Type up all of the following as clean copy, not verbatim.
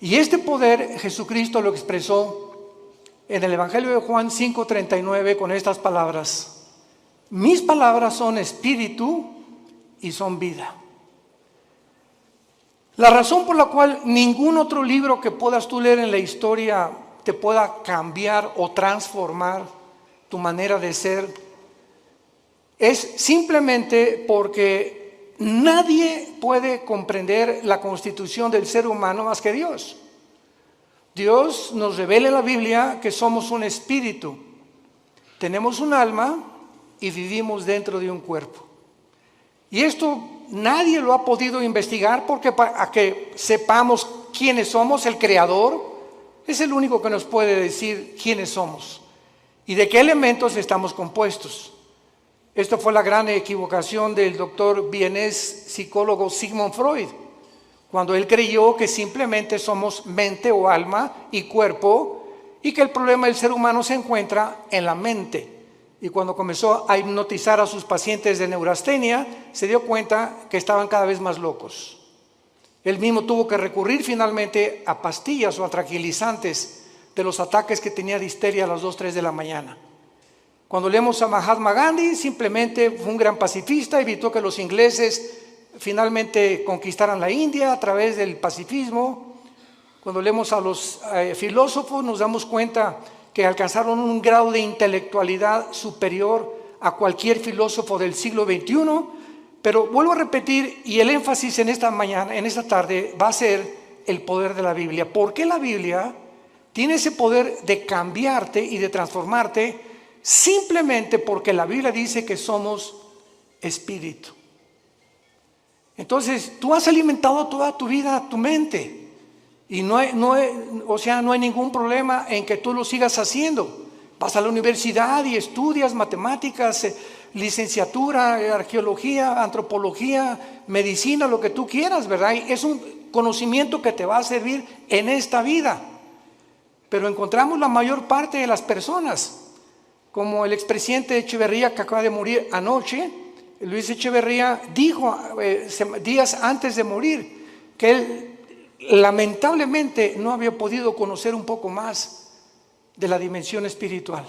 Y este poder Jesucristo lo expresó en el Evangelio de Juan 5:39 con estas palabras: mis palabras son espíritu y son vida. La razón por la cual ningún otro libro que puedas tú leer en la historia te pueda cambiar o transformar tu manera de ser es simplemente porque nadie puede comprender la constitución del ser humano más que Dios. Dios nos revela en la Biblia que somos un espíritu, tenemos un alma y vivimos dentro de un cuerpo. Y esto nadie lo ha podido investigar porque para que sepamos quiénes somos, el Creador es el único que nos puede decir quiénes somos y de qué elementos estamos compuestos. Esto fue la gran equivocación del doctor vienés psicólogo Sigmund Freud, cuando él creyó que simplemente somos mente o alma y cuerpo y que el problema del ser humano se encuentra en la mente. Y cuando comenzó a hipnotizar a sus pacientes de neurastenia, se dio cuenta que estaban cada vez más locos. Él mismo tuvo que recurrir finalmente a pastillas o a tranquilizantes de los ataques que tenía de histeria a las 2, 3 de la mañana. Cuando leemos a Mahatma Gandhi, simplemente fue un gran pacifista, evitó que los ingleses finalmente conquistaran la India a través del pacifismo. Cuando leemos a los filósofos nos damos cuenta que alcanzaron un grado de intelectualidad superior a cualquier filósofo del siglo XXI, pero vuelvo a repetir, y el énfasis en esta mañana, en esta tarde, va a ser el poder de la Biblia. ¿Por qué la Biblia tiene ese poder de cambiarte y de transformarte? Simplemente porque la Biblia dice que somos espíritu. Entonces, tú has alimentado toda tu vida tu mente. Y no hay ningún problema en que tú lo sigas haciendo. Vas a la universidad y estudias matemáticas, licenciatura, arqueología, antropología, medicina, lo que tú quieras, ¿verdad? Y es un conocimiento que te va a servir en esta vida. Pero encontramos la mayor parte de las personas, como el expresidente Echeverría, que acaba de morir anoche. Luis Echeverría dijo días antes de morir que él lamentablemente no había podido conocer un poco más de la dimensión espiritual.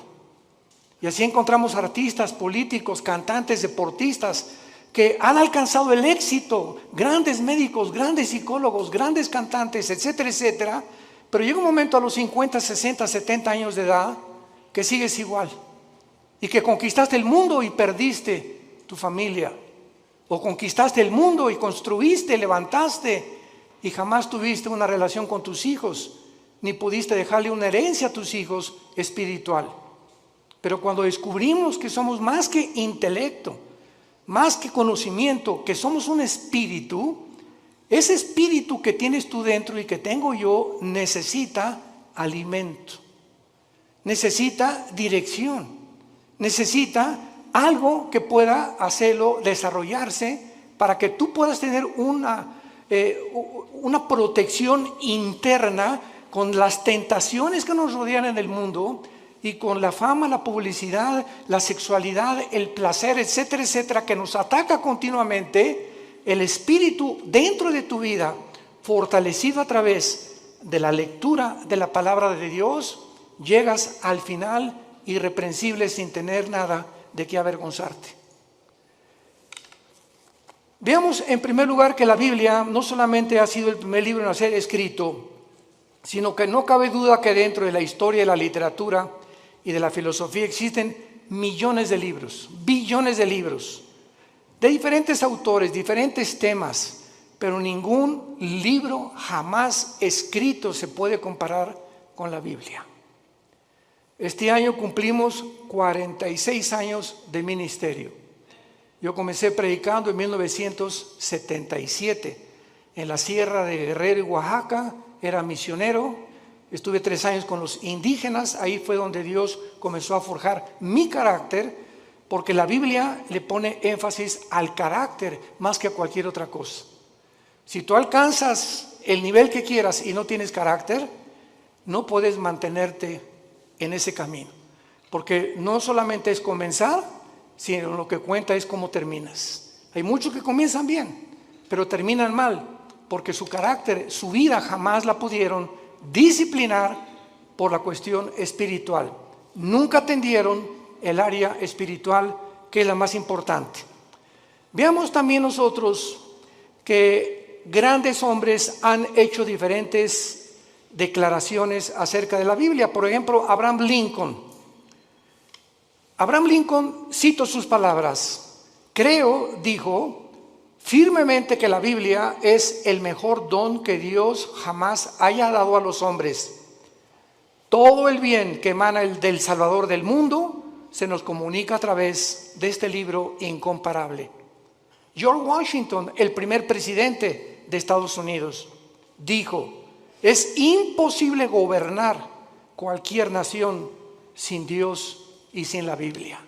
Y así encontramos artistas, políticos, cantantes, deportistas que han alcanzado el éxito, grandes médicos, grandes psicólogos, grandes cantantes, etcétera, etcétera. Pero llega un momento a los 50, 60, 70 años de edad que sigues igual y que conquistaste el mundo y perdiste tu familia, o conquistaste el mundo y construiste, levantaste y jamás tuviste una relación con tus hijos, ni pudiste dejarle una herencia a tus hijos espiritual. Pero cuando descubrimos que somos más que intelecto, más que conocimiento, que somos un espíritu, ese espíritu que tienes tú dentro y que tengo yo necesita alimento, necesita dirección, necesita algo que pueda hacerlo desarrollarse para que tú puedas tener una protección interna con las tentaciones que nos rodean en el mundo y con la fama, la publicidad, la sexualidad, el placer, etcétera, etcétera, que nos ataca continuamente. El espíritu dentro de tu vida, fortalecido a través de la lectura de la palabra de Dios, llegas al final irreprensible sin tener nada de qué avergonzarte. Veamos en primer lugar que la Biblia no solamente ha sido el primer libro en ser escrito, sino que no cabe duda que dentro de la historia, de la literatura y de la filosofía existen millones de libros, billones de libros, de diferentes autores, diferentes temas, pero ningún libro jamás escrito se puede comparar con la Biblia. Este año cumplimos 46 años de ministerio. Yo comencé predicando en 1977 en la Sierra de Guerrero y Oaxaca, era misionero, estuve 3 años con los indígenas, ahí fue donde Dios comenzó a forjar mi carácter, porque la Biblia le pone énfasis al carácter más que a cualquier otra cosa. Si tú alcanzas el nivel que quieras y no tienes carácter, no puedes mantenerte en ese camino, porque no solamente es comenzar, sino lo que cuenta es cómo terminas. Hay muchos que comienzan bien, pero terminan mal, porque su carácter, su vida jamás la pudieron disciplinar por la cuestión espiritual. Nunca atendieron el área espiritual, que es la más importante. Veamos también nosotros que grandes hombres han hecho diferentes declaraciones acerca de la Biblia. Por ejemplo, Abraham Lincoln. Abraham Lincoln, cito sus palabras: creo, dijo, firmemente que la Biblia es el mejor don que Dios jamás haya dado a los hombres. Todo el bien que emana del Salvador del mundo se nos comunica a través de este libro incomparable. George Washington, el primer presidente de Estados Unidos, dijo: es imposible gobernar cualquier nación sin Dios y sin la Biblia.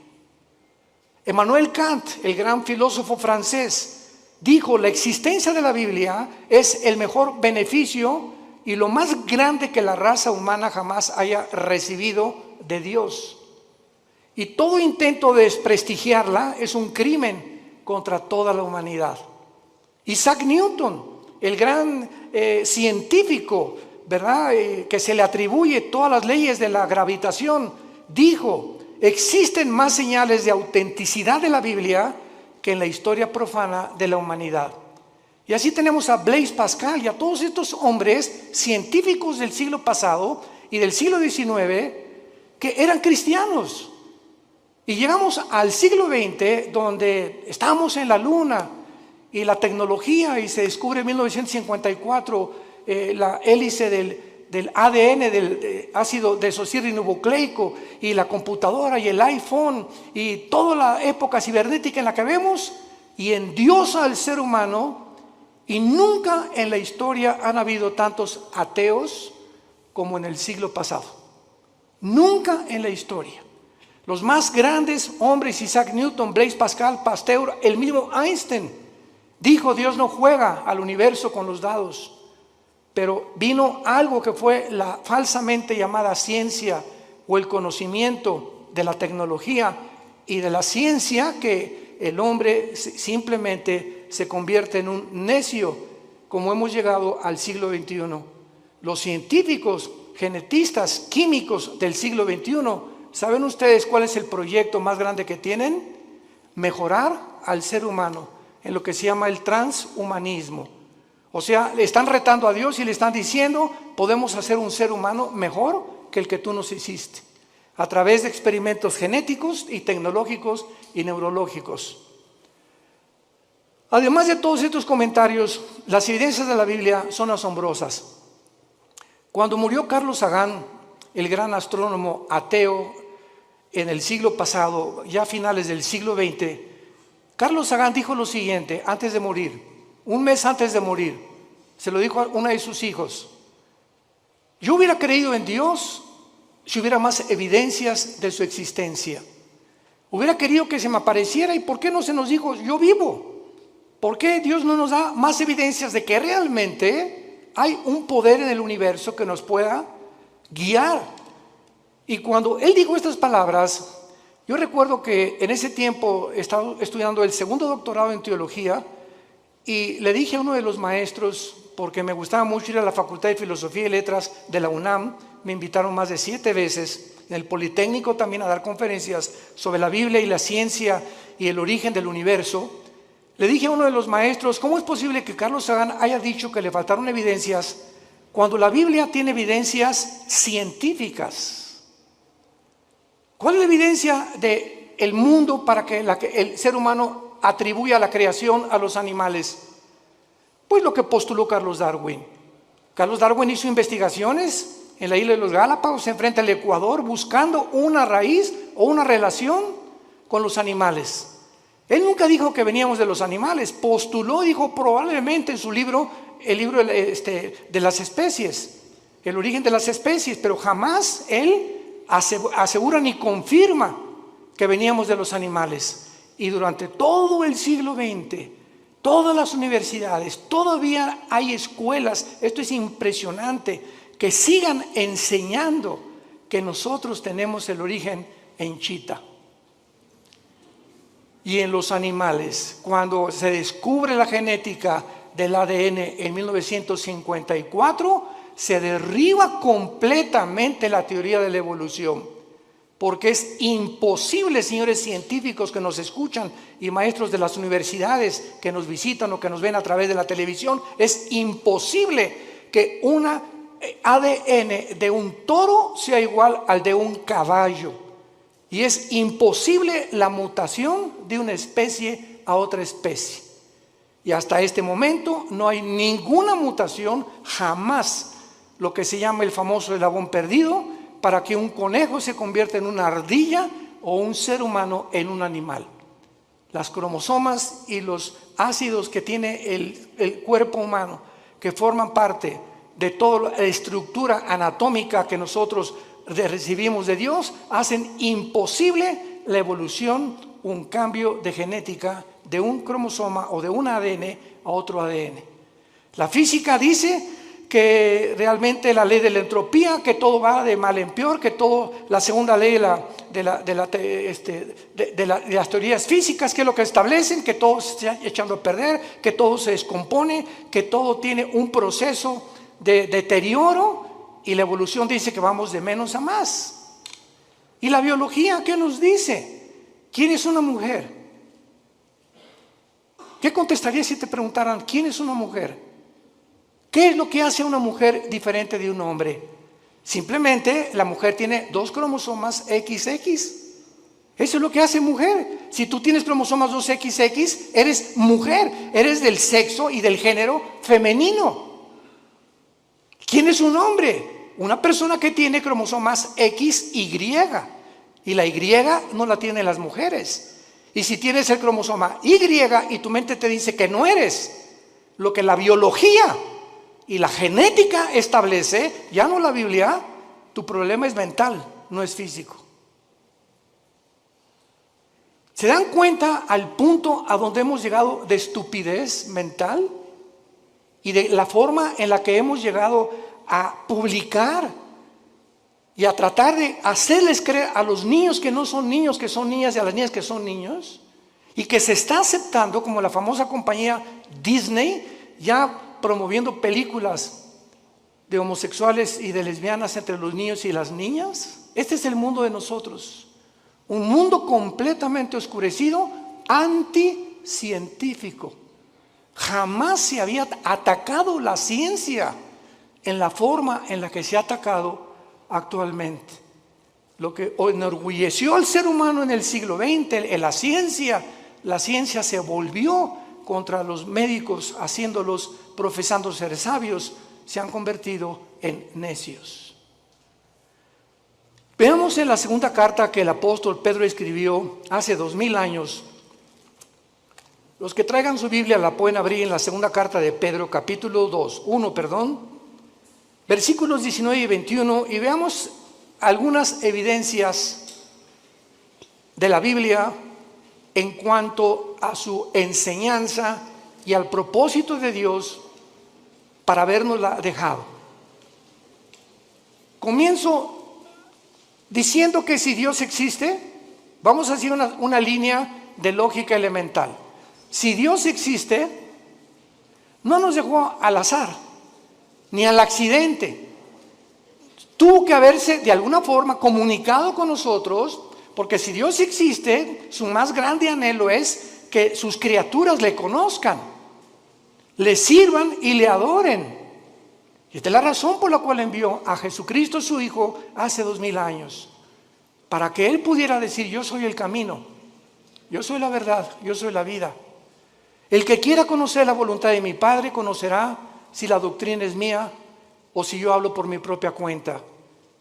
Emmanuel Kant, el gran filósofo francés, dijo: la existencia de la Biblia es el mejor beneficio y lo más grande que la raza humana jamás haya recibido de Dios. Y todo intento de desprestigiarla es un crimen contra toda la humanidad. Isaac Newton, el gran científico, ¿verdad? Que se le atribuye todas las leyes de la gravitación, dijo: existen más señales de autenticidad de la Biblia que en la historia profana de la humanidad. Y así tenemos a Blaise Pascal y a todos estos hombres científicos del siglo pasado y del siglo XIX que eran cristianos. Y llegamos al siglo XX, donde estamos en la luna y la tecnología, y se descubre en 1954 la hélice del ADN, del ácido desoxirribonucleico, y la computadora y el iPhone y toda la época cibernética en la que vemos, y endiosa al ser humano. Y nunca en la historia han habido tantos ateos como en el siglo pasado. Nunca en la historia. Los más grandes hombres, Isaac Newton, Blaise Pascal, Pasteur, el mismo Einstein, dijo: Dios no juega al universo con los dados. Pero vino algo que fue la falsamente llamada ciencia, o el conocimiento de la tecnología y de la ciencia, que el hombre simplemente se convierte en un necio, como hemos llegado al siglo XXI. Los científicos, genetistas, químicos del siglo XXI, ¿saben ustedes cuál es el proyecto más grande que tienen? Mejorar al ser humano en lo que se llama el transhumanismo. O sea, le están retando a Dios y le están diciendo: podemos hacer un ser humano mejor que el que tú nos hiciste, a través de experimentos genéticos y tecnológicos y neurológicos. Además de todos estos comentarios, las evidencias de la Biblia son asombrosas. Cuando murió Carlos Sagan, el gran astrónomo ateo en el siglo pasado, ya a finales del siglo XX, Carlos Sagan dijo lo siguiente antes de morir, un mes antes de morir. Se lo dijo a uno de sus hijos: yo hubiera creído en Dios si hubiera más evidencias de su existencia. Hubiera querido que se me apareciera. ¿Y por qué no se nos dijo: yo vivo? ¿Por qué Dios no nos da más evidencias de que realmente hay un poder en el universo que nos pueda guiar? Y cuando él dijo estas palabras, yo recuerdo que en ese tiempo estaba estudiando el segundo doctorado en teología, y le dije a uno de los maestros, porque me gustaba mucho ir a la Facultad de Filosofía y Letras de la UNAM, me invitaron más de 7 veces, en el Politécnico también, a dar conferencias sobre la Biblia y la ciencia y el origen del universo. Le dije a uno de los maestros: ¿cómo es posible que Carlos Sagan haya dicho que le faltaron evidencias cuando la Biblia tiene evidencias científicas? ¿Cuál es la evidencia del mundo para que el ser humano atribuya la creación a los animales? Pues lo que postuló Carlos Darwin. Carlos Darwin hizo investigaciones en la isla de los Galápagos, enfrente al Ecuador, buscando una raíz o una relación con los animales. Él nunca dijo que veníamos de los animales, postuló, dijo probablemente en su libro, el libro de las especies, el origen de las especies, pero jamás él asegura ni confirma que veníamos de los animales. Y durante todo el siglo XX, todas las universidades, todavía hay escuelas, esto es impresionante, que sigan enseñando que nosotros tenemos el origen en Chita. Y en los animales, cuando se descubre la genética del ADN en 1954, se derriba completamente la teoría de la evolución, porque es imposible, señores científicos que nos escuchan y maestros de las universidades que nos visitan o que nos ven a través de la televisión, es imposible que una ADN de un toro sea igual al de un caballo, y es imposible la mutación de una especie a otra especie. Y hasta este momento no hay ninguna mutación, jamás, lo que se llama el famoso eslabón perdido, para que un conejo se convierta en una ardilla o un ser humano en un animal. Las cromosomas y los ácidos que tiene el cuerpo humano, que forman parte de toda la estructura anatómica que nosotros recibimos de Dios, hacen imposible la evolución, un cambio de genética de un cromosoma o de un ADN a otro ADN. La física dice que realmente la ley de la entropía, que todo va de mal en peor, que todo, la segunda ley de las teorías físicas, que es lo que establecen, que todo se está echando a perder, que todo se descompone, que todo tiene un proceso de deterioro, y la evolución dice que vamos de menos a más. ¿Y la biología qué nos dice? ¿Quién es una mujer? ¿Qué contestarías si te preguntaran quién es una mujer? ¿Qué es lo que hace a una mujer diferente de un hombre? Simplemente la mujer tiene 2 cromosomas XX. Eso es lo que hace mujer. Si tú tienes cromosomas 2XX, eres mujer, eres del sexo y del género femenino. ¿Quién es un hombre? Una persona que tiene cromosomas XY, y la Y no la tienen las mujeres. Y si tienes el cromosoma Y y tu mente te dice que no eres lo que la biología y la genética establece, ya no la Biblia, tu problema es mental, no es físico. ¿Se dan cuenta al punto a donde hemos llegado de estupidez mental? Y de la forma en la que hemos llegado a publicar y a tratar de hacerles creer a los niños que no son niños, que son niñas, y a las niñas que son niños, y que se está aceptando, como la famosa compañía Disney, ya promoviendo películas de homosexuales y de lesbianas entre los niños y las niñas. Este es el mundo de nosotros, un mundo completamente oscurecido, anticientífico. Jamás se había atacado la ciencia en la forma en la que se ha atacado actualmente. Lo que enorgulleció al ser humano en el siglo XX, en la ciencia se volvió contra los médicos, haciéndolos, profesando ser sabios, se han convertido en necios. Veamos en la segunda carta que el apóstol Pedro escribió hace 2000 años. Los que traigan su Biblia la pueden abrir en la segunda carta de Pedro, capítulo 1, versículos 19 y 21, y veamos algunas evidencias de la Biblia en cuanto a su enseñanza y al propósito de Dios para habernosla dejado. Comienzo diciendo que si Dios existe, vamos a hacer una línea de lógica elemental. Si Dios existe, no nos dejó al azar, ni al accidente. Tuvo que haberse de alguna forma comunicado con nosotros, porque si Dios existe, su más grande anhelo es que sus criaturas le conozcan, le sirvan y le adoren. Y esta es la razón por la cual envió a Jesucristo su Hijo hace 2000 años, para que Él pudiera decir: yo soy el camino, yo soy la verdad, yo soy la vida. El que quiera conocer la voluntad de mi Padre conocerá si la doctrina es mía o si yo hablo por mi propia cuenta.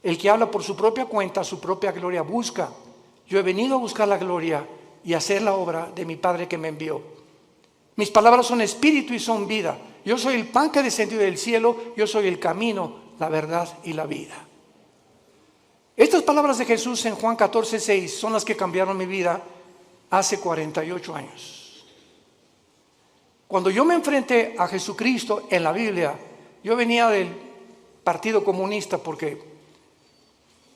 El que habla por su propia cuenta, su propia gloria busca. Yo he venido a buscar la gloria y a hacer la obra de mi Padre que me envió. Mis palabras son espíritu y son vida. Yo soy el pan que descendió del cielo, yo soy el camino, la verdad y la vida. Estas palabras de Jesús en Juan 14:6 son las que cambiaron mi vida hace 48 años. Cuando yo me enfrenté a Jesucristo en la Biblia, yo venía del Partido Comunista porque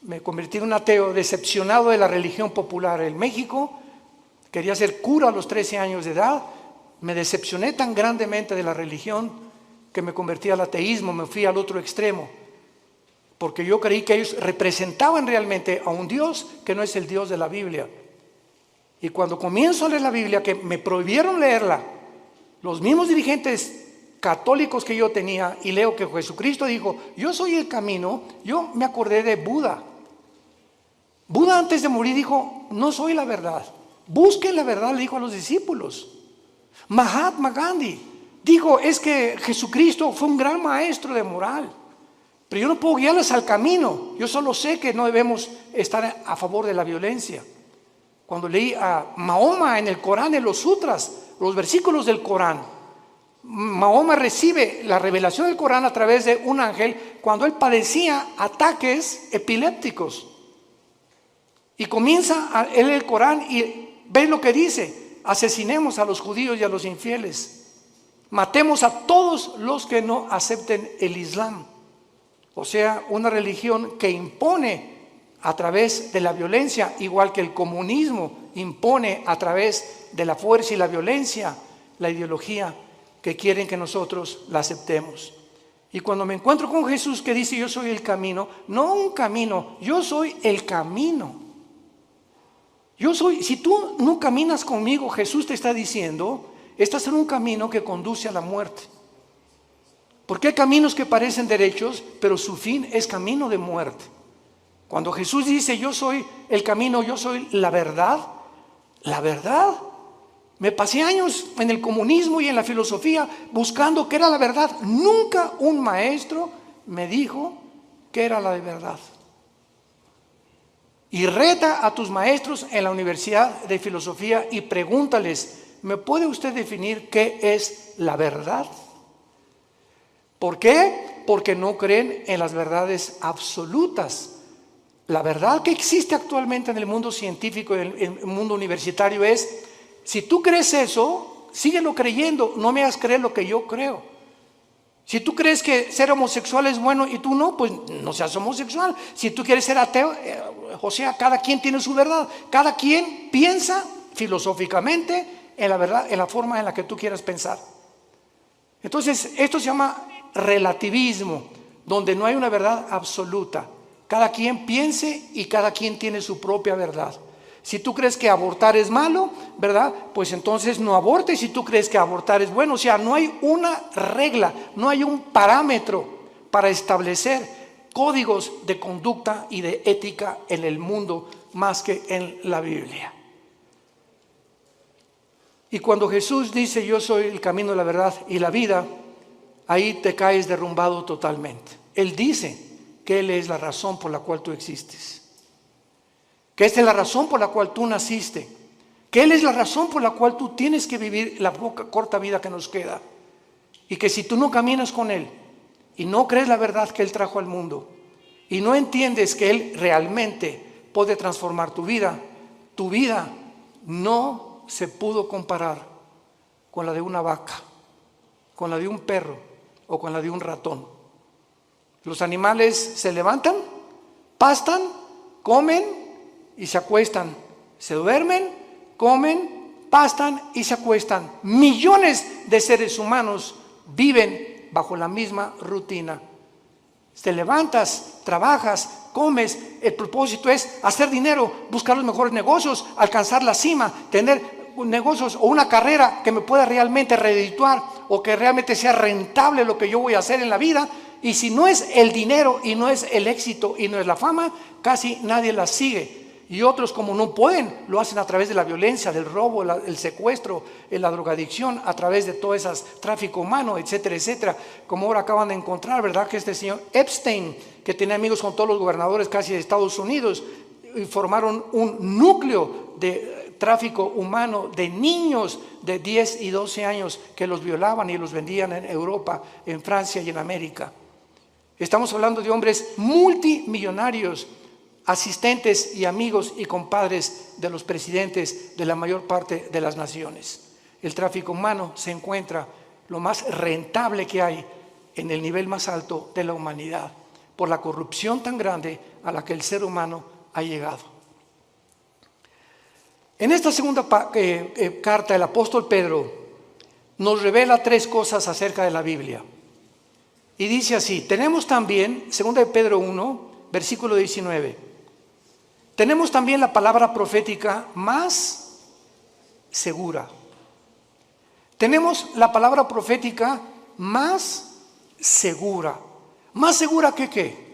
me convertí en un ateo decepcionado de la religión popular en México. Quería ser cura a los 13 años de edad, Me decepcioné tan grandemente de la religión que me convertí al ateísmo, me fui al otro extremo, porque yo creí que ellos representaban realmente a un Dios que no es el Dios de la Biblia. Y cuando comienzo a leer la Biblia, que me prohibieron leerla, los mismos dirigentes católicos que yo tenía, y leo que Jesucristo dijo, yo soy el camino, yo me acordé de Buda. Buda antes de morir dijo, no soy la verdad, busquen la verdad, le dijo a los discípulos. Mahatma Gandhi dijo, es que Jesucristo fue un gran maestro de moral, pero yo no puedo guiarles al camino, yo solo sé que no debemos estar a favor de la violencia. Cuando leí a Mahoma en el Corán, en los sutras, los versículos del Corán, Mahoma recibe la revelación del Corán a través de un ángel cuando él padecía ataques epilépticos. Y comienza a leer el Corán y ve lo que dice: asesinemos a los judíos y a los infieles, matemos a todos los que no acepten el Islam. O sea, una religión que impone a través de la violencia, igual que el comunismo impone a través de la fuerza y la violencia, la ideología que quieren que nosotros la aceptemos. Y cuando me encuentro con Jesús que dice yo soy el camino, no un camino, yo soy el camino. Yo soy, si tú no caminas conmigo, Jesús te está diciendo, estás en un camino que conduce a la muerte. Porque hay caminos que parecen derechos, pero su fin es camino de muerte. Cuando Jesús dice yo soy el camino, yo soy la verdad, me pasé años en el comunismo y en la filosofía buscando qué era la verdad. Nunca un maestro me dijo qué era la verdad. Y reta a tus maestros en la universidad de filosofía y pregúntales, ¿me puede usted definir qué es la verdad? ¿Por qué? Porque no creen en las verdades absolutas. La verdad que existe actualmente en el mundo científico, en el mundo universitario es, si tú crees eso, síguelo creyendo, no me hagas creer lo que yo creo. Si tú crees que ser homosexual es bueno y tú no, pues no seas homosexual. Si tú quieres ser ateo, o sea, cada quien tiene su verdad. Cada quien piensa filosóficamente en la verdad, en la forma en la que tú quieras pensar. Entonces, esto se llama relativismo, donde no hay una verdad absoluta. Cada quien piense y cada quien tiene su propia verdad. Si tú crees que abortar es malo, ¿verdad? Pues entonces no abortes. Si tú crees que abortar es bueno, o sea, no hay una regla, no hay un parámetro para establecer códigos de conducta y de ética en el mundo más que en la Biblia. Y cuando Jesús dice yo soy el camino, la verdad y la vida, ahí te caes derrumbado totalmente. Él dice que Él es la razón por la cual tú existes, que esta es la razón por la cual tú naciste, que Él es la razón por la cual tú tienes que vivir la corta vida que nos queda, y que si tú no caminas con Él y no crees la verdad que Él trajo al mundo y no entiendes que Él realmente puede transformar tu vida no se pudo comparar con la de una vaca, con la de un perro o con la de un ratón. Los animales se levantan, pastan, comen y se acuestan, se duermen, comen, pastan y se acuestan. Millones de seres humanos viven bajo la misma rutina. Te levantas, trabajas, comes, el propósito es hacer dinero, buscar los mejores negocios, alcanzar la cima, tener negocios o una carrera que me pueda realmente redituar o que realmente sea rentable lo que yo voy a hacer en la vida. Y si no es el dinero y no es el éxito y no es la fama, casi nadie la sigue. Y otros, como no pueden, lo hacen a través de la violencia, del robo, el secuestro, la drogadicción, a través de todo ese tráfico humano, etcétera, etcétera. Como ahora acaban de encontrar, ¿verdad? Que este señor Epstein, que tenía amigos con todos los gobernadores casi de Estados Unidos, y formaron un núcleo de tráfico humano de niños de 10 y 12 años que los violaban y los vendían en Europa, en Francia y en América. Estamos hablando de hombres multimillonarios, asistentes y amigos y compadres de los presidentes de la mayor parte de las naciones. El tráfico humano se encuentra lo más rentable que hay en el nivel más alto de la humanidad, por la corrupción tan grande a la que el ser humano ha llegado. En esta segunda carta, el apóstol Pedro nos revela tres cosas acerca de la Biblia. Y dice así, tenemos también, 2 de Pedro 1, versículo 19, tenemos también la palabra profética más segura. Tenemos la palabra profética más segura. ¿Más segura que qué?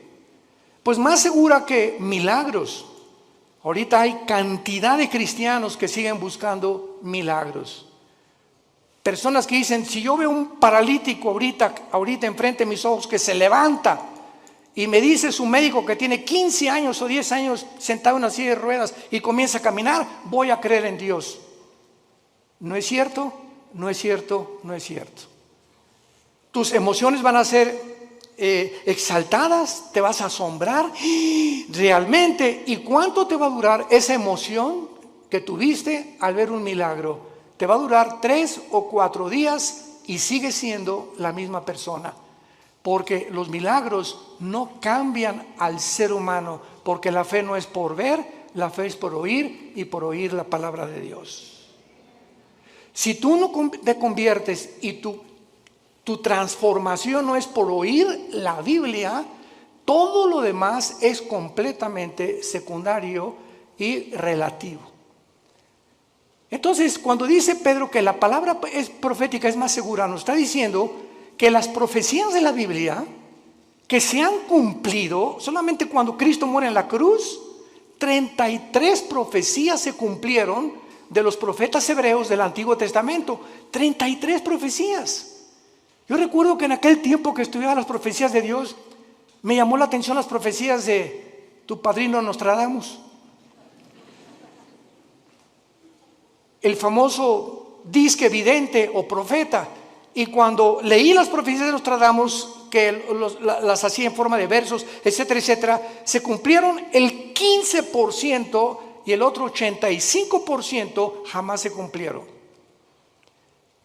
Pues más segura que milagros. Ahorita hay cantidad de cristianos que siguen buscando milagros. Personas que dicen, si yo veo un paralítico ahorita enfrente de mis ojos que se levanta y me dice su médico que tiene 15 años o 10 años sentado en una silla de ruedas y comienza a caminar, voy a creer en Dios. ¿No es cierto? No es cierto, no es cierto. Tus emociones van a ser exaltadas, te vas a asombrar realmente. ¿Y cuánto te va a durar esa emoción que tuviste al ver un milagro? Te va a durar 3 o 4 días y sigues siendo la misma persona. Porque los milagros no cambian al ser humano, porque la fe no es por ver, la fe es por oír y por oír la palabra de Dios. Si tú no te conviertes y tu transformación no es por oír la Biblia, todo lo demás es completamente secundario y relativo. Entonces, cuando dice Pedro que la palabra profética es más segura, nos está diciendo que las profecías de la Biblia que se han cumplido, solamente cuando Cristo muere en la cruz, 33 profecías se cumplieron de los profetas hebreos del Antiguo Testamento. 33 profecías. Yo recuerdo que en aquel tiempo que estudiaba las profecías de Dios, me llamó la atención las profecías de tu padrino Nostradamus. El famoso disque vidente o profeta. Y cuando leí las profecías de Nostradamus, que las hacía en forma de versos, etcétera, etcétera, se cumplieron el 15% y el otro 85% jamás se cumplieron.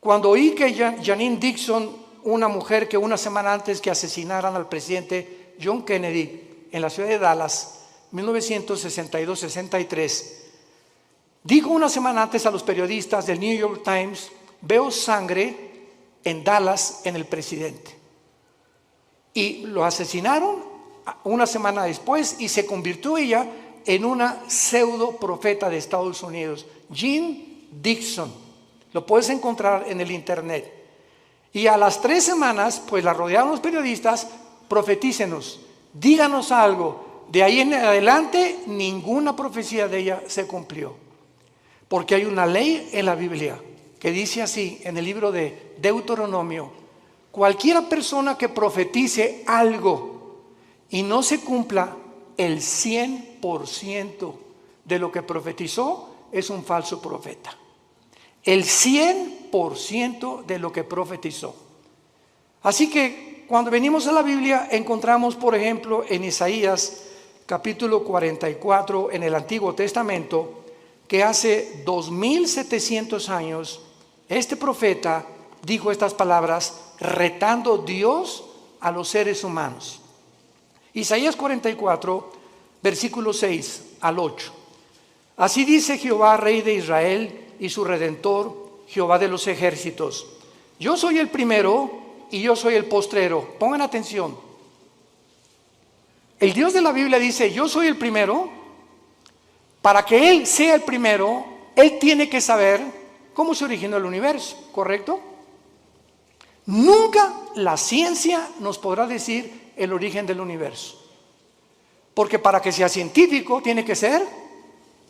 Cuando oí que Janine Dixon, una mujer que una semana antes que asesinaran al presidente John Kennedy en la ciudad de Dallas, 1962-63, dijo una semana antes a los periodistas del New York Times, veo sangre en Dallas en el presidente. Y lo asesinaron una semana después y se convirtió ella en una pseudo profeta de Estados Unidos, Jean Dixon. Lo puedes encontrar en el internet. Y a las 3 semanas, pues la rodearon los periodistas, profetícenos, díganos algo. De ahí en adelante, ninguna profecía de ella se cumplió. Porque hay una ley en la Biblia que dice así, en el libro de Deuteronomio, cualquiera persona que profetice algo y no se cumpla el 100% de lo que profetizó, es un falso profeta. El 100% de lo que profetizó. Así que cuando venimos a la Biblia encontramos, por ejemplo, en Isaías capítulo 44 en el Antiguo Testamento, que hace 2700 años este profeta dijo estas palabras retando Dios a los seres humanos. Isaías 44, versículo 6 al 8. Así dice Jehová, Rey de Israel y su Redentor, Jehová de los ejércitos. Yo soy el primero y yo soy el postrero. Pongan atención. El Dios de la Biblia dice, yo soy el primero. Para que Él sea el primero, Él tiene que saber cómo se originó el universo, ¿correcto? Nunca la ciencia nos podrá decir el origen del universo. Porque para que sea científico tiene que ser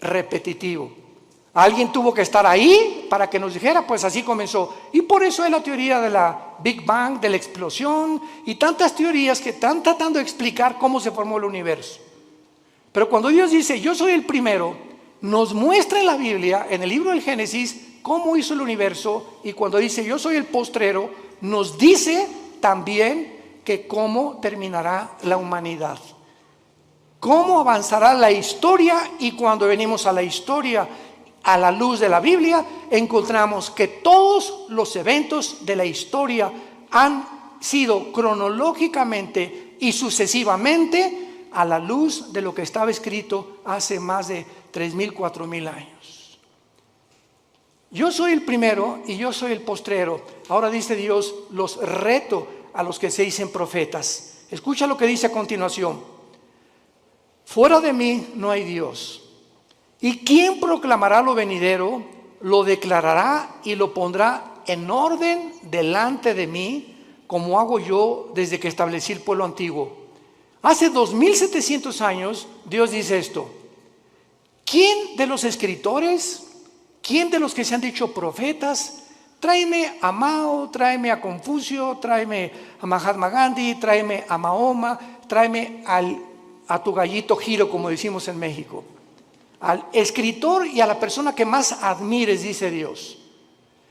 repetitivo. Alguien tuvo que estar ahí para que nos dijera, pues así comenzó. Y por eso es la teoría de la Big Bang, de la explosión y tantas teorías que están tratando de explicar cómo se formó el universo. Pero cuando Dios dice, yo soy el primero, nos muestra en la Biblia, en el libro del Génesis, cómo hizo el universo. Y cuando dice, yo soy el postrero, nos dice también que cómo terminará la humanidad. Cómo avanzará la historia. Y cuando venimos a la historia, a la luz de la Biblia, encontramos que todos los eventos de la historia han sido cronológicamente y sucesivamente a la luz de lo que estaba escrito hace más de 3,000, 4,000 años. Yo soy el primero y yo soy el postrero. Ahora dice Dios, los reto a los que se dicen profetas. Escucha lo que dice a continuación. Fuera de mí no hay Dios. ¿Y quién proclamará lo venidero? Lo declarará y lo pondrá en orden delante de mí, como hago yo desde que establecí el pueblo antiguo. Hace 2700 años Dios dice esto. ¿Quién de los escritores, quién de los que se han dicho profetas, tráeme a Mao, tráeme a Confucio, tráeme a Mahatma Gandhi, tráeme a Mahoma, tráeme a tu gallito Giro, como decimos en México? Al escritor y a la persona que más admires, dice Dios.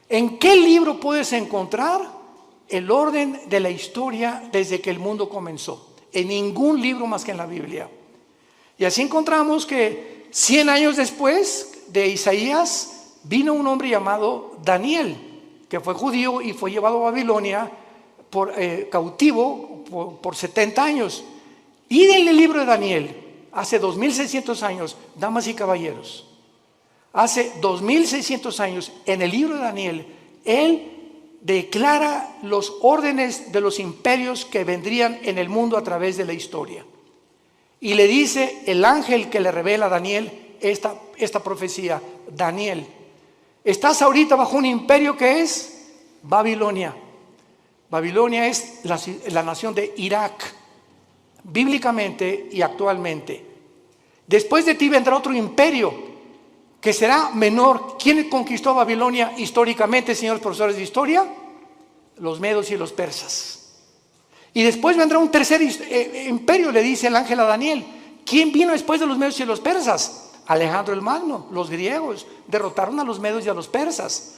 ¿En qué libro puedes encontrar el orden de la historia desde que el mundo comenzó? En ningún libro más que en la Biblia. Y así encontramos que 100 años después de Isaías vino un hombre llamado Daniel, que fue judío y fue llevado a Babilonia cautivo por 70 años. Y en el libro de Daniel, hace 2600 años, damas y caballeros, hace 2600 años, en el libro de Daniel, él declara los órdenes de los imperios que vendrían en el mundo a través de la historia. Y le dice el ángel que le revela a Daniel esta profecía: Daniel, estás ahorita bajo un imperio que es Babilonia. Babilonia es la nación de Irak, bíblicamente y actualmente. Después de ti vendrá otro imperio que será menor. ¿Quién conquistó Babilonia históricamente, señores profesores de historia? Los medos y los persas. Y después vendrá un tercer imperio, le dice el ángel a Daniel. ¿Quién vino después de los medos y los persas? Alejandro el Magno. Los griegos derrotaron a los medos y a los persas.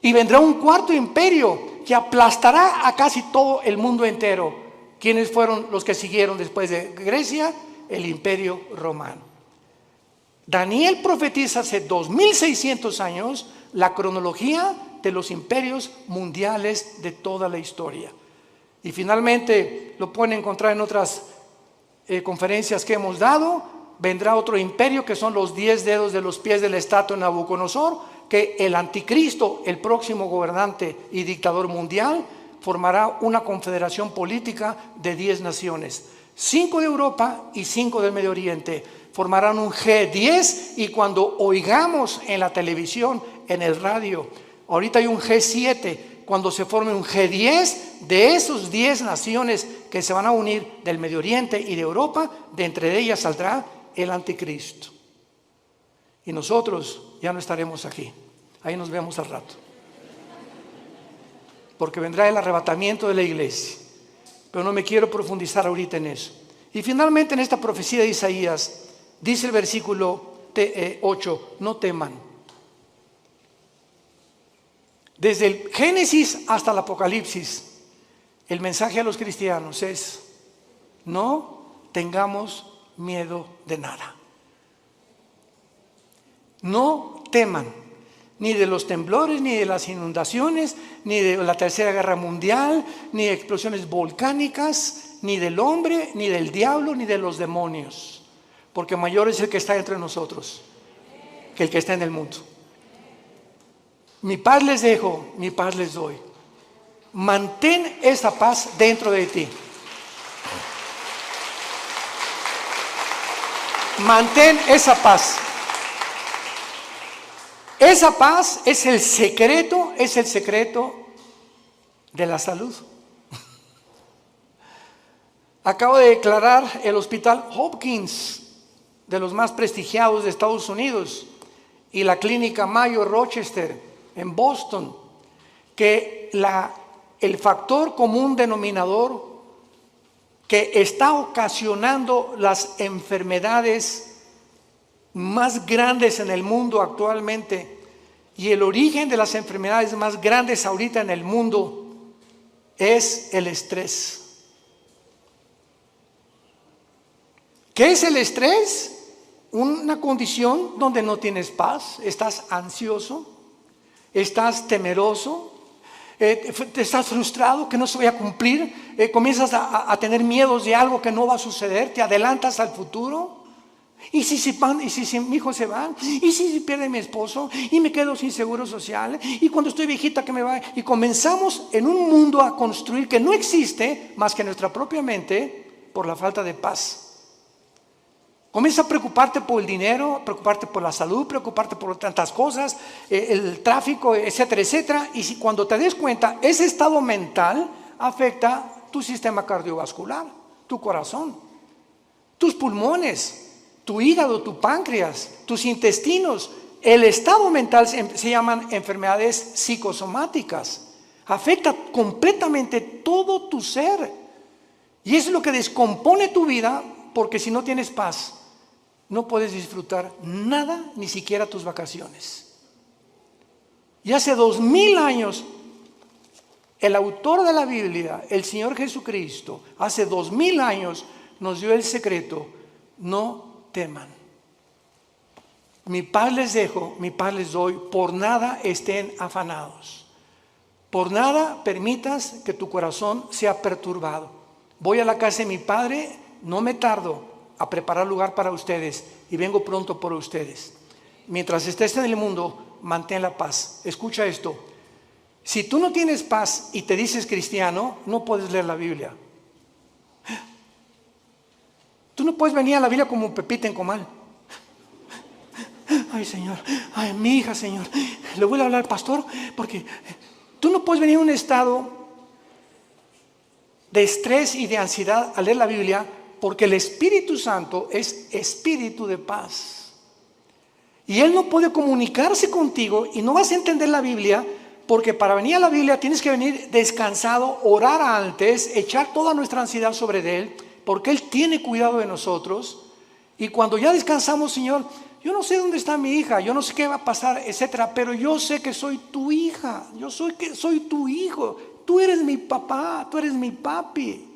Y vendrá un cuarto imperio que aplastará a casi todo el mundo entero. ¿Quiénes fueron los que siguieron después de Grecia? El imperio romano. Daniel profetiza hace 2600 años la cronología de los imperios mundiales de toda la historia. Y finalmente lo pueden encontrar en otras conferencias que hemos dado. Vendrá otro imperio que son los 10 dedos de los pies de la estatua de Nabucodonosor, que el anticristo, el próximo gobernante y dictador mundial, formará una confederación política de 10 naciones, 5 de Europa y 5 del Medio Oriente. Formarán un G10 y cuando oigamos en la televisión, en el radio, ahorita hay un G7, cuando se forme un G10 de esos 10 naciones que se van a unir del Medio Oriente y de Europa, de entre ellas saldrá el anticristo. Y nosotros ya no estaremos aquí, ahí nos vemos al rato, porque vendrá el arrebatamiento de la iglesia, pero no me quiero profundizar ahorita en eso. Y finalmente en esta profecía de Isaías dice el versículo 8, no teman. Desde el Génesis hasta el Apocalipsis, el mensaje a los cristianos es: no tengamos miedo de nada. No teman, ni de los temblores, ni de las inundaciones, ni de la Tercera Guerra Mundial, ni de explosiones volcánicas, ni del hombre, ni del diablo, ni de los demonios. Porque mayor es el que está entre nosotros que el que está en el mundo. Mi paz les dejo, mi paz les doy. Mantén esa paz dentro de ti. Mantén esa paz. Esa paz es el secreto de la salud. Acabo de declarar el Hospital Hopkins, de los más prestigiados de Estados Unidos, y la Clínica Mayo Rochester en Boston, que el factor común denominador que está ocasionando las enfermedades más grandes en el mundo actualmente y el origen de las enfermedades más grandes ahorita en el mundo es el estrés. ¿Qué es el estrés? Una condición donde no tienes paz, estás ansioso, estás temeroso, estás frustrado que no se vaya a cumplir, comienzas a tener miedos de algo que no va a suceder, te adelantas al futuro. ¿Y si mi hijo se va? ¿Y si pierde mi esposo? ¿Y me quedo sin seguro social? ¿Y cuando estoy viejita que me va? Y comenzamos en un mundo a construir que no existe más que nuestra propia mente por la falta de paz. Comienza a preocuparte por el dinero, preocuparte por la salud, preocuparte por tantas cosas, el tráfico, etcétera, etcétera. Y si cuando te des cuenta, ese estado mental afecta tu sistema cardiovascular, tu corazón, tus pulmones, tu hígado, tu páncreas, tus intestinos. El estado mental se llaman enfermedades psicosomáticas. Afecta completamente todo tu ser. Y es lo que descompone tu vida, porque si no tienes paz, no puedes disfrutar nada, ni siquiera tus vacaciones. Y hace 2000 años, el autor de la Biblia, el Señor Jesucristo, hace 2000 años nos dio el secreto: no teman. Mi paz les dejo, mi paz les doy, por nada estén afanados. Por nada permitas que tu corazón sea perturbado. Voy a la casa de mi Padre, no me tardo a preparar lugar para ustedes y vengo pronto por ustedes. Mientras estés en el mundo, mantén la paz. Escucha esto: si tú no tienes paz y te dices cristiano, no puedes leer la Biblia. Tú no puedes venir a la Biblia como un Pepita en comal. Ay, Señor, ay, mi hija, Señor, le voy a hablar al pastor, porque tú no puedes venir en un estado de estrés y de ansiedad a leer la Biblia, porque el Espíritu Santo es espíritu de paz. Y Él no puede comunicarse contigo y no vas a entender la Biblia, porque para venir a la Biblia tienes que venir descansado, orar antes, echar toda nuestra ansiedad sobre Él, porque Él tiene cuidado de nosotros. Y cuando ya descansamos, Señor, yo no sé dónde está mi hija, yo no sé qué va a pasar, etcétera, pero yo sé que soy tu hija, soy tu hijo, tú eres mi papá, tú eres mi papi.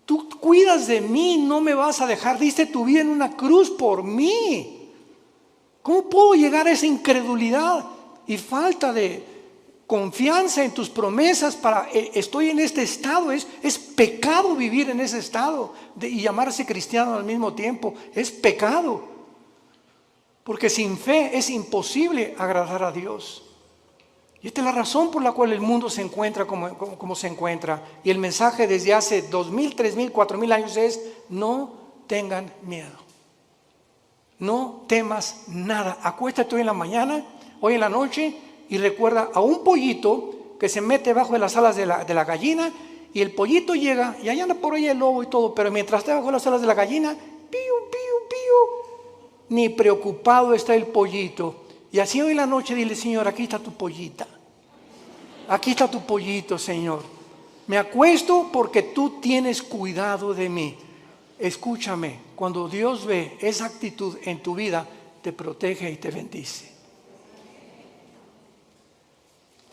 Tú cuidas de mí, no me vas a dejar, diste tu vida en una cruz por mí. ¿Cómo puedo llegar a esa incredulidad y falta de confianza en tus promesas estoy en este estado? Es pecado vivir en ese estado y llamarse cristiano al mismo tiempo. Es pecado, porque sin fe es imposible agradar a Dios. Y esta es la razón por la cual el mundo se encuentra como se encuentra. Y el mensaje desde hace 2000, 3000, 4000 años es: no tengan miedo. No temas nada. Acuéstate hoy en la mañana, hoy en la noche, y recuerda a un pollito que se mete bajo de las alas de la gallina, y el pollito llega, y allá anda por ahí el lobo y todo, pero mientras está bajo de las alas de la gallina, pío, pío, pío, ni preocupado está el pollito. Y así hoy en la noche dile: Señor, aquí está tu pollita. Aquí está tu pollito, Señor. Me acuesto porque tú tienes cuidado de mí. Escúchame, cuando Dios ve esa actitud en tu vida, te protege y te bendice.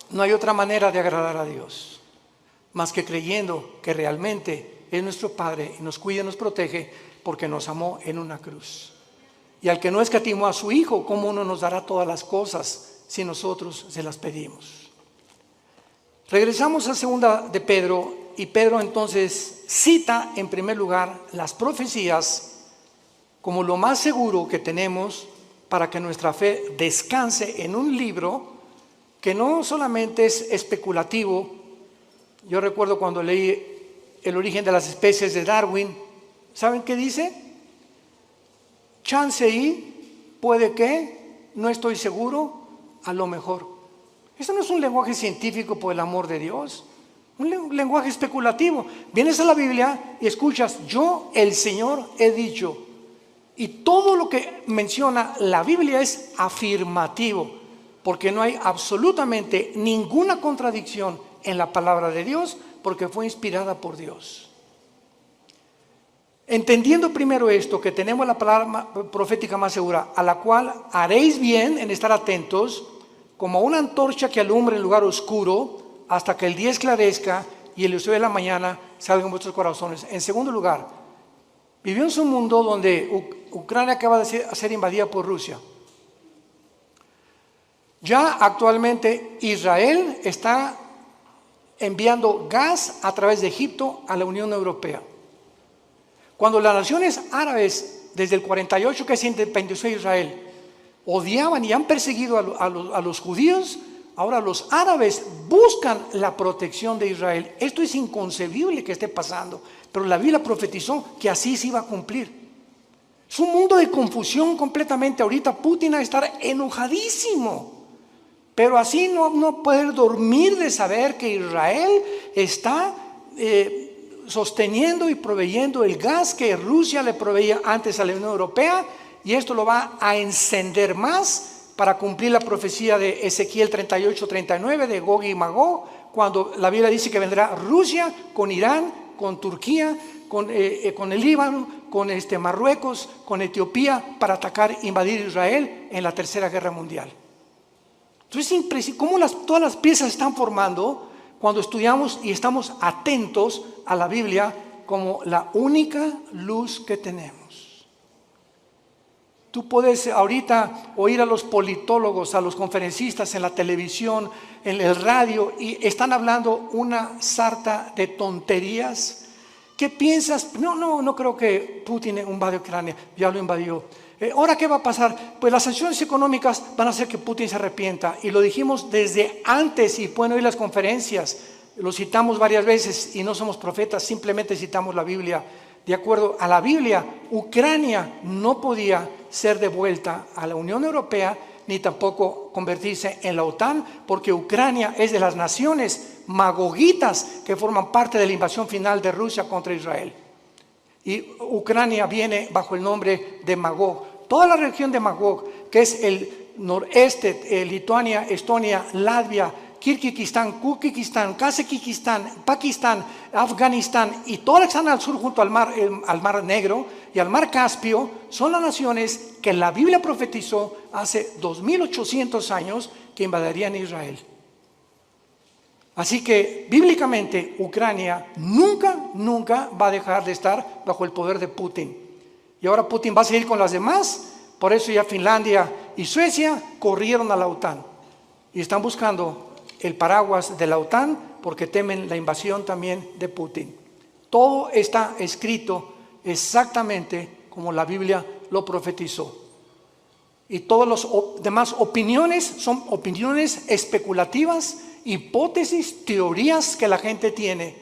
No hay otra manera de agradar a Dios más que creyendo que realmente es nuestro Padre y nos cuida y nos protege porque nos amó en una cruz. Y al que no escatimó a su Hijo, ¿cómo no nos dará todas las cosas si nosotros se las pedimos? Regresamos a segunda de Pedro, y Pedro entonces cita en primer lugar las profecías como lo más seguro que tenemos para que nuestra fe descanse en un libro que no solamente es especulativo. Yo recuerdo cuando leí El origen de las especies de Darwin, ¿saben qué dice? Chance y, puede que, no estoy seguro, a lo mejor. Eso no es un lenguaje científico, por el amor de Dios. Un lenguaje especulativo. Vienes a la Biblia y escuchas: yo, el Señor, he dicho. Y todo lo que menciona la Biblia es afirmativo, porque no hay absolutamente ninguna contradicción en la palabra de Dios, porque fue inspirada por Dios. Entendiendo primero esto, que tenemos la palabra profética más segura, a la cual haréis bien en estar atentos, como una antorcha que alumbra en lugar oscuro, hasta que el día esclarezca y el lucero de la mañana salga en vuestros corazones. En segundo lugar, vivimos en un mundo donde Ucrania acaba de ser invadida por Rusia. Ya actualmente Israel está enviando gas a través de Egipto a la Unión Europea. Cuando las naciones árabes desde el 48 que se independizó Israel, odiaban y han perseguido a los judíos. Ahora los árabes buscan la protección de Israel. Esto es inconcebible que esté pasando, pero la Biblia profetizó que así se iba a cumplir. Es un mundo de confusión completamente. Ahorita Putin va a estar enojadísimo, pero así no poder dormir de saber que Israel está sosteniendo y proveyendo el gas que Rusia le proveía antes a la Unión Europea, y esto lo va a encender más para cumplir la profecía de Ezequiel 38-39 de Gog y Magog, cuando la Biblia dice que vendrá Rusia con Irán, con Turquía, con el Líbano, con Marruecos, con Etiopía, para atacar, invadir Israel en la Tercera Guerra Mundial. Entonces es impresionante cómo todas las piezas están formando cuando estudiamos y estamos atentos a la Biblia como la única luz que tenemos. Tú puedes ahorita oír a los politólogos, a los conferencistas en la televisión, en el radio, y están hablando una sarta de tonterías. ¿Qué piensas? No creo que Putin invadió Ucrania, ya lo invadió. ¿Ahora qué va a pasar? Pues las sanciones económicas van a hacer que Putin se arrepienta, y lo dijimos desde antes, y pueden oír las conferencias, lo citamos varias veces y no somos profetas, simplemente citamos la Biblia. De acuerdo a la Biblia, Ucrania no podía ser devuelta a la Unión Europea ni tampoco convertirse en la OTAN, porque Ucrania es de las naciones magogitas que forman parte de la invasión final de Rusia contra Israel. Y Ucrania viene bajo el nombre de Magog. Toda la región de Magog, que es el noreste, Lituania, Estonia, Latvia, Kirguistán, Kuzbekistán, Kazajistán, Pakistán, Afganistán y todas las que están al sur junto al mar Negro y al mar Caspio, son las naciones que la Biblia profetizó hace 2800 años que invadirían Israel. Así que bíblicamente Ucrania nunca va a dejar de estar bajo el poder de Putin. Y ahora Putin va a seguir con las demás. Por eso ya Finlandia y Suecia corrieron a la OTAN y están buscando el paraguas de la OTAN porque temen la invasión también de Putin. Todo está escrito exactamente como la Biblia lo profetizó. Y todas las demás opiniones son opiniones especulativas, hipótesis, teorías que la gente tiene.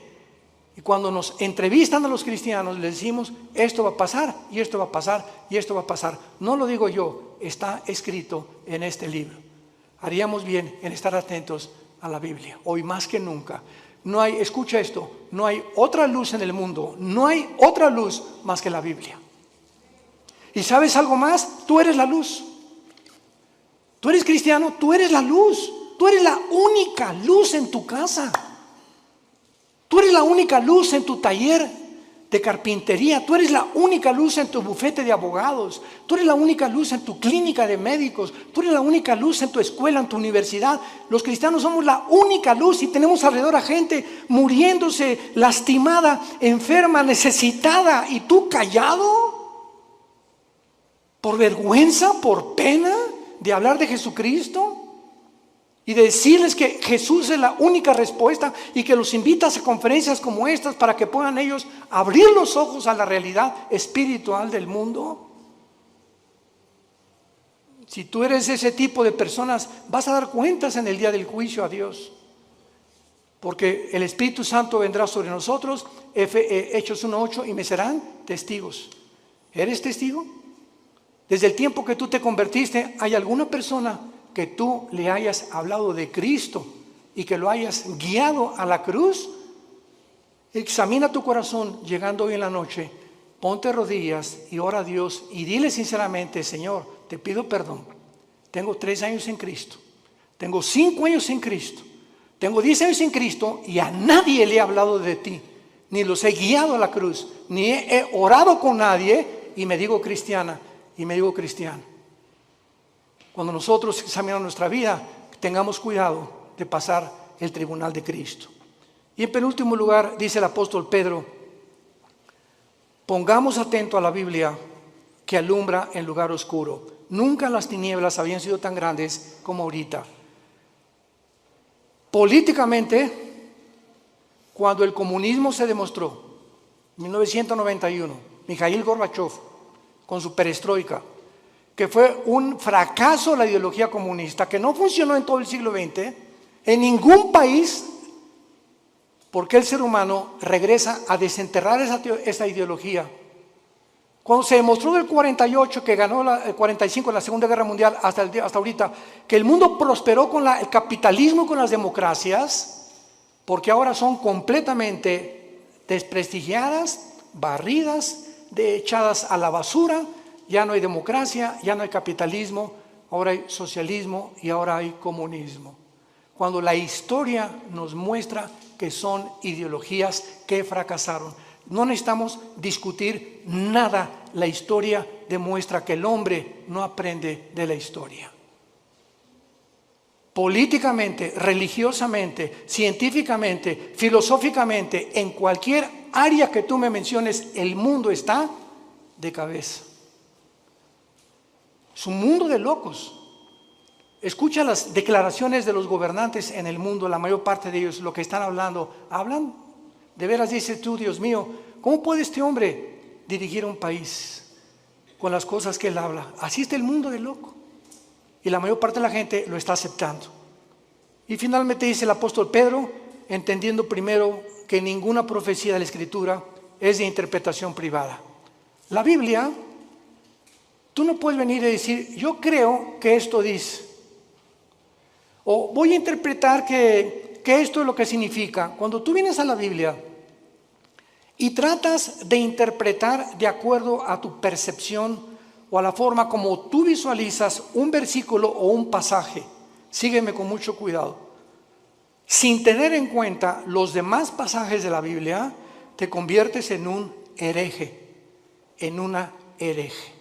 Y cuando nos entrevistan a los cristianos, les decimos, esto va a pasar, y esto va a pasar, y esto va a pasar. No lo digo yo, está escrito en este libro. Haríamos bien en estar atentos a la Biblia, hoy más que nunca. No hay, escucha esto, no hay otra luz en el mundo, no hay otra luz más que la Biblia. ¿Y sabes algo más? Tú eres la luz. Tú eres cristiano, tú eres la luz. Tú eres la única luz en tu casa. Tú eres la única luz en tu taller de carpintería. Tú eres la única luz en tu bufete de abogados. Tú eres la única luz en tu clínica de médicos. Tú eres la única luz en tu escuela, en tu universidad. Los cristianos somos la única luz y tenemos alrededor a gente muriéndose, lastimada, enferma, necesitada. ¿Y tú callado? ¿Por vergüenza, por pena de hablar de Jesucristo? Y de decirles que Jesús es la única respuesta y que los invitas a conferencias como estas para que puedan ellos abrir los ojos a la realidad espiritual del mundo. Si tú eres ese tipo de personas, vas a dar cuentas en el día del juicio a Dios. Porque el Espíritu Santo vendrá sobre nosotros, Hechos 1:8, y me serán testigos. ¿Eres testigo? Desde el tiempo que tú te convertiste, ¿hay alguna persona que tú le hayas hablado de Cristo y que lo hayas guiado a la cruz? Examina tu corazón llegando hoy en la noche, ponte rodillas y ora a Dios y dile sinceramente: Señor, te pido perdón. Tengo 3 años en Cristo, tengo 5 años en Cristo, tengo 10 años en Cristo y a nadie le he hablado de ti, ni los he guiado a la cruz, ni he orado con nadie y me digo cristiana y me digo cristiano. Cuando nosotros examinamos nuestra vida, tengamos cuidado de pasar el tribunal de Cristo. Y en penúltimo lugar, dice el apóstol Pedro, pongamos atento a la Biblia que alumbra en lugar oscuro. Nunca las tinieblas habían sido tan grandes como ahorita. Políticamente, cuando el comunismo se demostró, en 1991, Mikhail Gorbachev con su perestroika, que fue un fracaso la ideología comunista, que no funcionó en todo el siglo XX, en ningún país, porque el ser humano regresa a desenterrar esa ideología. Cuando se demostró del 48, que ganó el 45 en la Segunda Guerra Mundial, hasta ahorita, que el mundo prosperó con el capitalismo y con las democracias, porque ahora son completamente desprestigiadas, barridas, echadas a la basura. Ya no hay democracia, ya no hay capitalismo, ahora hay socialismo y ahora hay comunismo. Cuando la historia nos muestra que son ideologías que fracasaron. No necesitamos discutir nada. La historia demuestra que el hombre no aprende de la historia. Políticamente, religiosamente, científicamente, filosóficamente, en cualquier área que tú me menciones, el mundo está de cabeza. Es un mundo de locos. Escucha las declaraciones de los gobernantes en el mundo, la mayor parte de ellos, lo que están hablando. Hablan, de veras dices tú, Dios mío, ¿cómo puede este hombre dirigir un país con las cosas que él habla? Así está el mundo de loco. Y la mayor parte de la gente lo está aceptando. Y finalmente dice el apóstol Pedro, entendiendo primero que ninguna profecía de la Escritura es de interpretación privada. La Biblia, tú no puedes venir y decir, yo creo que esto dice. O voy a interpretar que esto es lo que significa. Cuando tú vienes a la Biblia y tratas de interpretar de acuerdo a tu percepción o a la forma como tú visualizas un versículo o un pasaje, sígueme con mucho cuidado, sin tener en cuenta los demás pasajes de la Biblia, te conviertes en un hereje, en una hereje.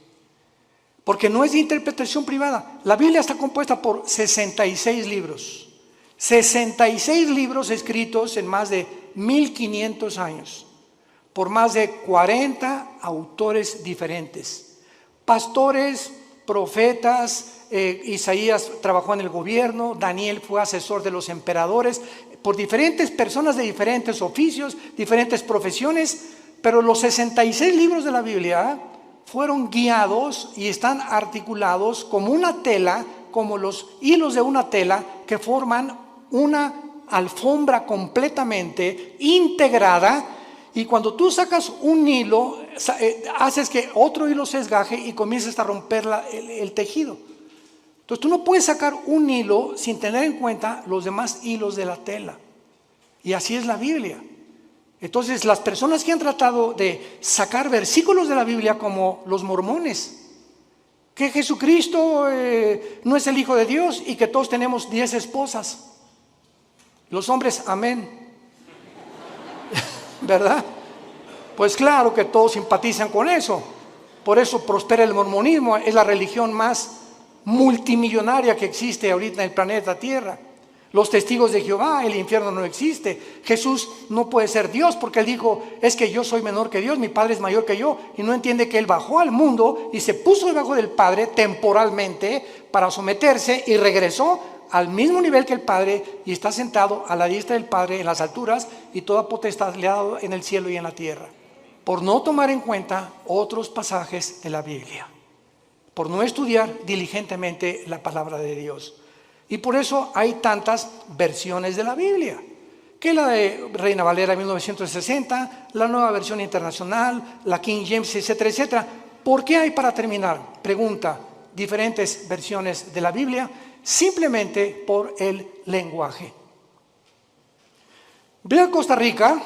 Porque no es de interpretación privada. La Biblia está compuesta por 66 libros. 66 libros escritos en más de 1500 años. Por más de 40 autores diferentes. Pastores, profetas, Isaías trabajó en el gobierno, Daniel fue asesor de los emperadores, por diferentes personas de diferentes oficios, diferentes profesiones. Pero los 66 libros de la Biblia fueron guiados y están articulados como una tela, como los hilos de una tela que forman una alfombra completamente integrada. Y cuando tú sacas un hilo, haces que otro hilo se desgaje y comienzas a romper el tejido. Entonces tú no puedes sacar un hilo sin tener en cuenta los demás hilos de la tela. Y así es la Biblia. Entonces las personas que han tratado de sacar versículos de la Biblia, como los mormones, que Jesucristo no es el Hijo de Dios y que todos tenemos 10 esposas. Los hombres, amén. ¿Verdad? Pues claro que todos simpatizan con eso. Por eso prospera el mormonismo, es la religión más multimillonaria que existe ahorita en el planeta Tierra. Los testigos de Jehová, el infierno no existe. Jesús no puede ser Dios porque él dijo, es que yo soy menor que Dios, mi Padre es mayor que yo. Y no entiende que él bajó al mundo y se puso debajo del Padre temporalmente para someterse y regresó al mismo nivel que el Padre y está sentado a la diestra del Padre en las alturas y toda potestad le ha dado en el cielo y en la tierra. Por no tomar en cuenta otros pasajes de la Biblia. Por no estudiar diligentemente la palabra de Dios. Y por eso hay tantas versiones de la Biblia, que la de Reina Valera 1960, la Nueva Versión Internacional, la King James, etcétera, etcétera. ¿Por qué hay, para terminar, pregunta, diferentes versiones de la Biblia? Simplemente por el lenguaje. Ve a Costa Rica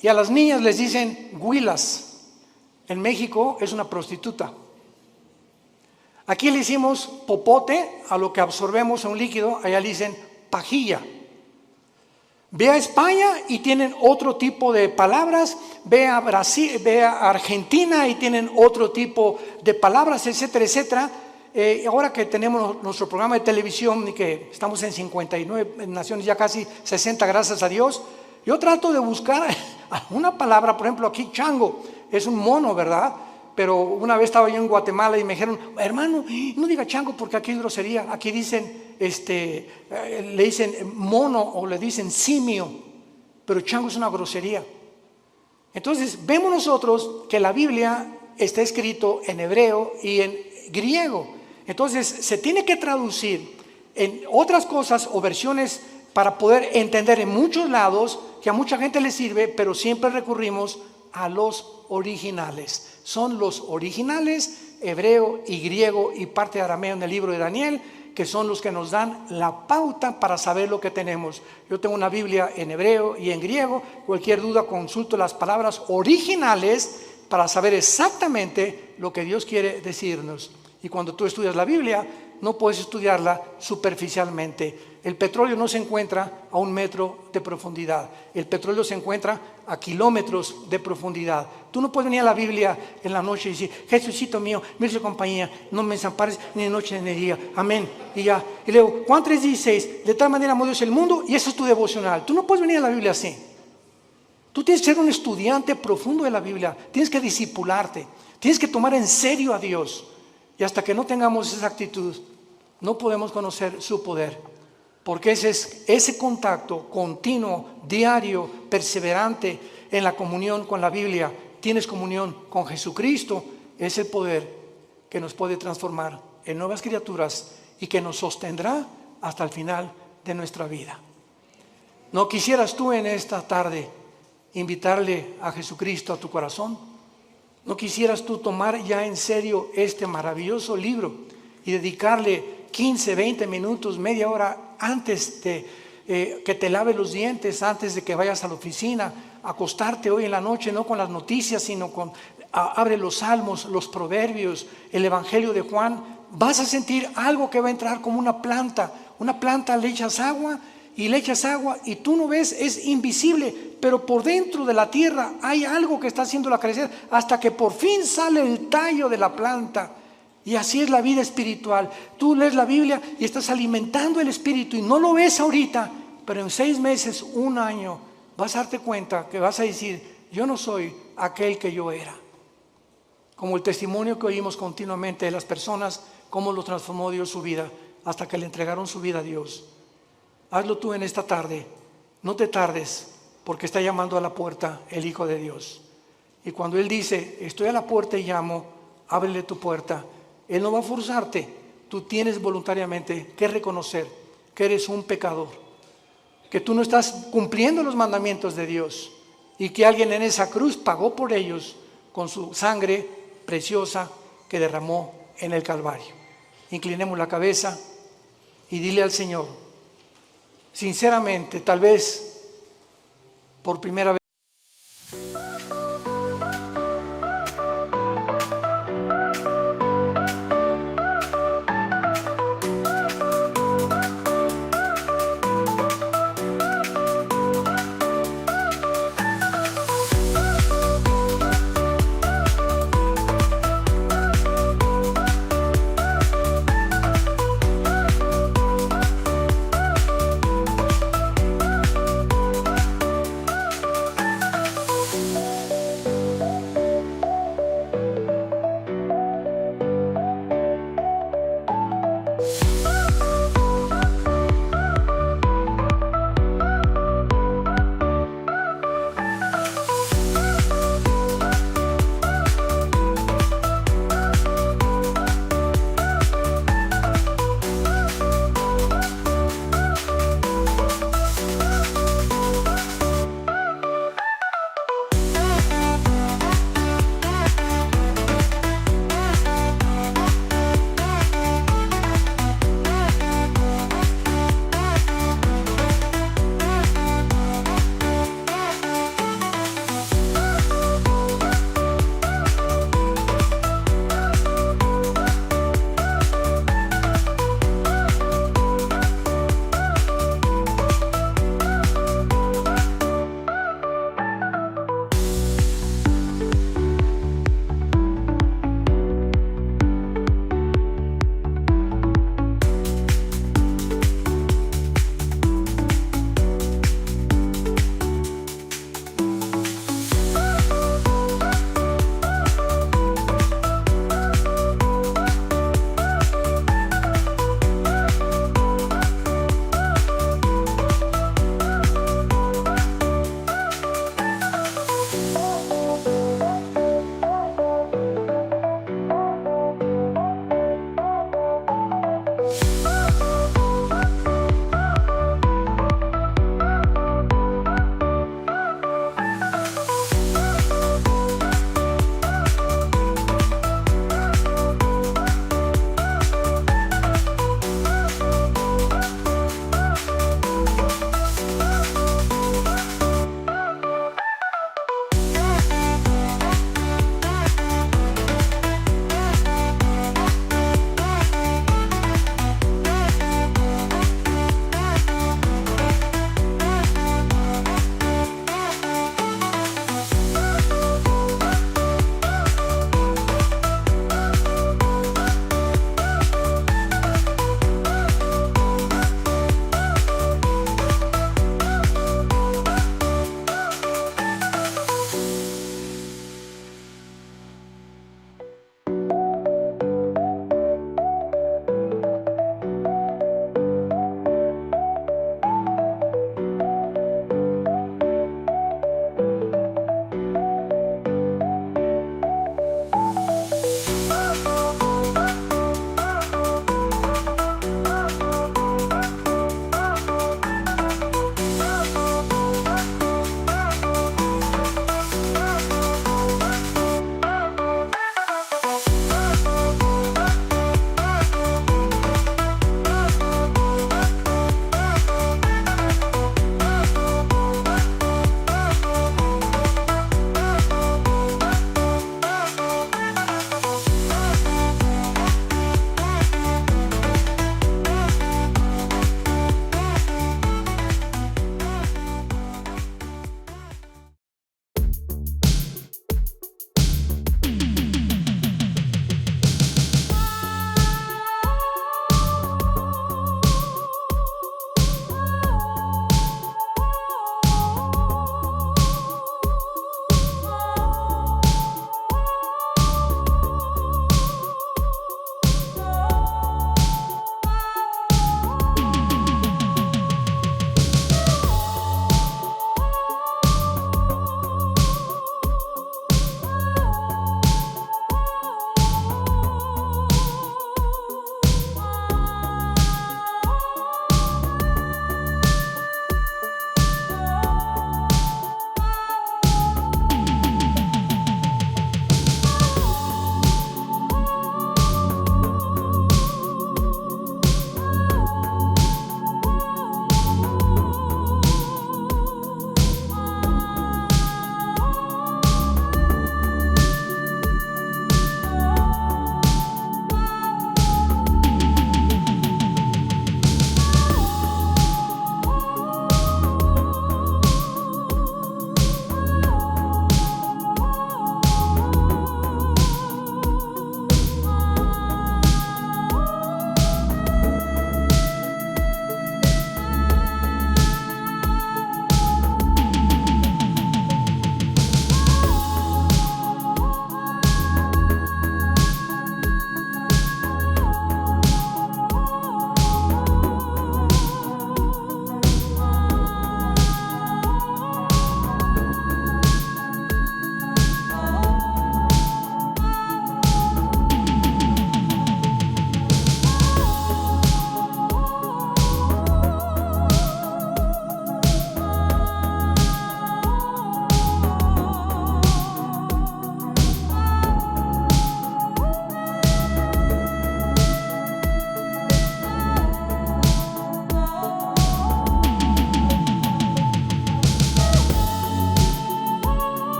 y a las niñas les dicen huilas. En México es una prostituta. Aquí le hicimos popote a lo que absorbemos a un líquido, allá le dicen pajilla. Ve a España y tienen otro tipo de palabras, ve a Brasil, ve a Argentina y tienen otro tipo de palabras, etcétera, etcétera. Ahora que tenemos nuestro programa de televisión y que estamos en 59 naciones, ya casi 60, gracias a Dios, yo trato de buscar una palabra, por ejemplo aquí chango, es un mono, ¿verdad? Pero una vez estaba yo en Guatemala y me dijeron, hermano, no diga chango porque aquí es grosería. Aquí dicen, le dicen mono o le dicen simio, pero chango es una grosería. Entonces vemos nosotros que la Biblia está escrito en hebreo y en griego. Entonces se tiene que traducir en otras cosas o versiones para poder entender en muchos lados, que a mucha gente le sirve, pero siempre recurrimos a los originales. Son los originales, hebreo y griego y parte de arameo en el libro de Daniel, que son los que nos dan la pauta para saber lo que tenemos. Yo tengo una Biblia en hebreo y en griego. Cualquier duda consulto las palabras originales para saber exactamente lo que Dios quiere decirnos. Y cuando tú estudias la Biblia, no puedes estudiarla superficialmente. El petróleo no se encuentra a 1 metro de profundidad. El petróleo se encuentra a kilómetros de profundidad. Tú no puedes venir a la Biblia en la noche y decir: Jesucito mío, mire su compañía, no me desampares ni de noche ni de día. Amén. Y ya. Y luego, Juan 3:16, de tal manera amó Dios el mundo, y eso es tu devocional. Tú no puedes venir a la Biblia así. Tú tienes que ser un estudiante profundo de la Biblia. Tienes que discipularte. Tienes que tomar en serio a Dios. Y hasta que no tengamos esa actitud, no podemos conocer su poder. Porque ese contacto continuo, diario, perseverante en la comunión con la Biblia, tienes comunión con Jesucristo, es el poder que nos puede transformar en nuevas criaturas y que nos sostendrá hasta el final de nuestra vida. ¿No quisieras tú en esta tarde invitarle a Jesucristo a tu corazón? ¿No quisieras tú tomar ya en serio este maravilloso libro y dedicarle 15, 20 minutos, media hora antes de que te laves los dientes, antes de que vayas a la oficina, acostarte hoy en la noche, no con las noticias, sino abre los salmos, los proverbios, el evangelio de Juan? Vas a sentir algo que va a entrar como una planta. Una planta le echas agua y tú no ves, es invisible, pero por dentro de la tierra hay algo que está haciéndola crecer hasta que por fin sale el tallo de la planta. Y así es la vida espiritual. Tú lees la Biblia y estás alimentando el espíritu y no lo ves ahorita, pero en 6 meses, 1 año, vas a darte cuenta que vas a decir: yo no soy aquel que yo era. Como el testimonio que oímos continuamente de las personas, cómo lo transformó Dios su vida hasta que le entregaron su vida a Dios. Hazlo tú en esta tarde. No te tardes, porque está llamando a la puerta el Hijo de Dios. Y cuando Él dice: estoy a la puerta y llamo, ábrele tu puerta. Él no va a forzarte. Tú tienes voluntariamente que reconocer que eres un pecador, que tú no estás cumpliendo los mandamientos de Dios y que alguien en esa cruz pagó por ellos con su sangre preciosa que derramó en el Calvario. Inclinemos la cabeza y dile al Señor, sinceramente, tal vez por primera vez: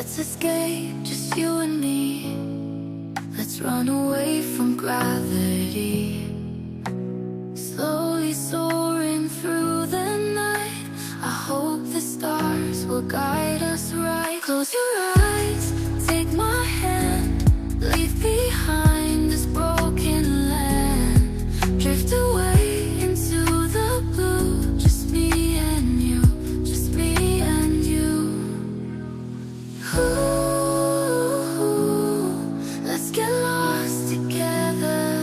Let's escape, just you and me. Let's run away from gravity. Slowly soaring through the night. I hope the stars will guide us right. Close your eyes, take my hand. Leave behind this broken land. Drift away into the blue. Just me and you, just me and you. Ooh, let's get lost together.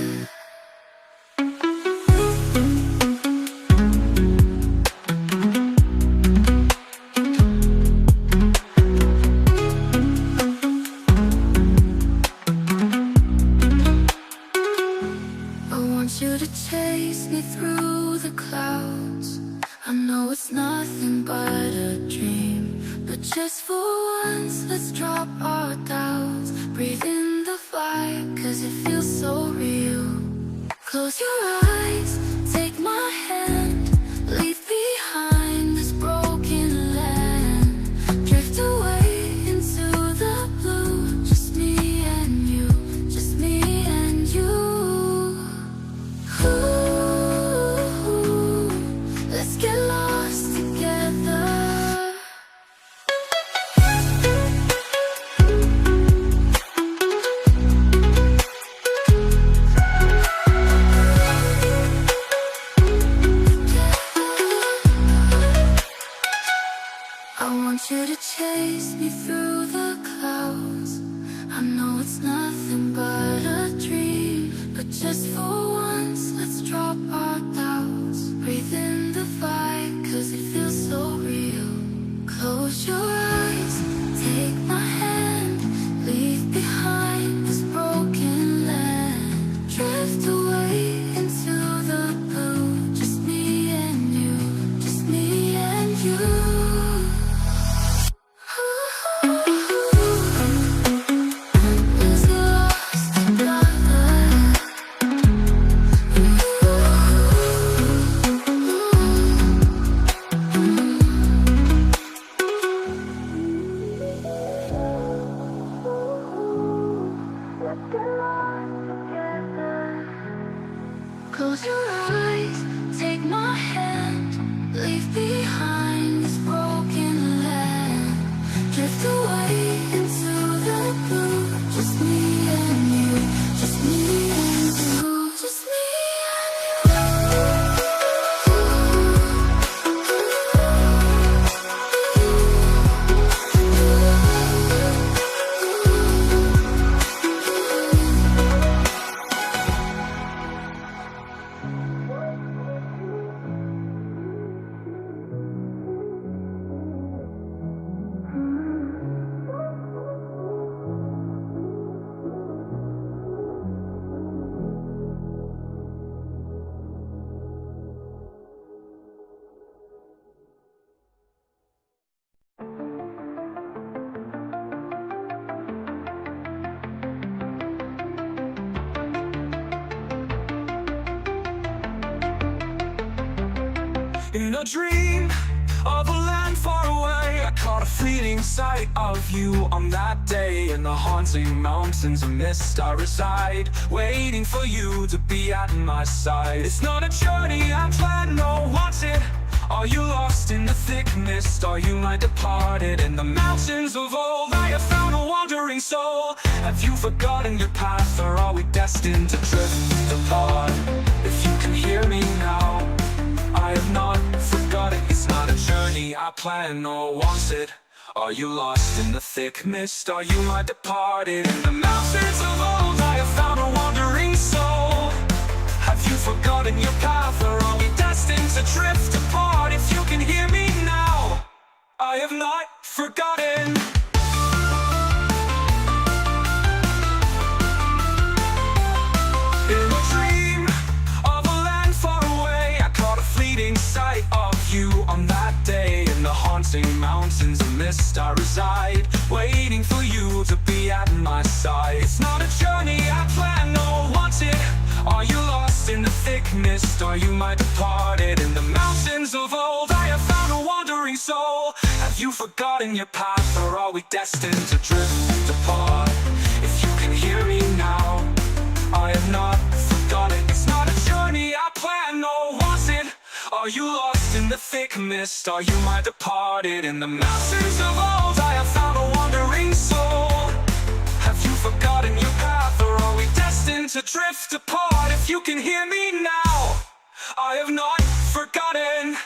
I want you to chase me through the clouds. I know it's nothing but a dream, but just for once, let's drop our doubts. Breathe in the fire, cause it feels so real. Close your eyes, take my hand. Leave behind this broken land. Drift away into the blue. Just me and you, just me and you. Ooh, let's get lost together. I want you to chase me through the clouds. I know it's nothing but a dream, but just for once, let's drop our doubts. Breathe in the fire, cause it feels so real. Close your eyes, take my hand. Leave behind this broken land. Drift away into the blue. Just me and you, just me and you. Let's get lost together. Close your eyes, take my hand. Leave behind this broken land. Drift away into the blue. Just me and you, just me and you, just me In a dream of a land far away, I caught a fleeting sight of you on that day. In the haunting mountains of mist I reside, waiting for you to be at my side. It's not a journey I planned nor wanted. Are you lost in the thick mist? Are you my departed? In the mountains of old I have found a wandering soul. Have you forgotten your path, or are we destined to drift apart? If you can hear me now, I have not forgotten. It's not a journey I planned nor wanted. Are you lost in the thick mist? Are you my departed? In the mountains of old I have found a wandering soul. Have you forgotten your path, or are we destined to drift apart? If you can hear me now, I have not forgotten. In a dream of a land far away, I caught a fleeting sight of you on that day. In the haunting mountains of mist I reside, waiting for you to be at my side. It's not a journey I planned nor wanted. Are you lost in the thick mist? Are you my departed? In the mountains of old I have found a wandering soul. Have you forgotten your path, or are we destined to drift apart? If you can hear me now, I have not forgotten. It's not a journey I planned, nor was it. Are you lost in the thick mist? Are you my departed? In the mountains of old I have found a wandering soul. Have you forgotten your path, or are we destined to drift apart? If you can hear me now, I have not forgotten.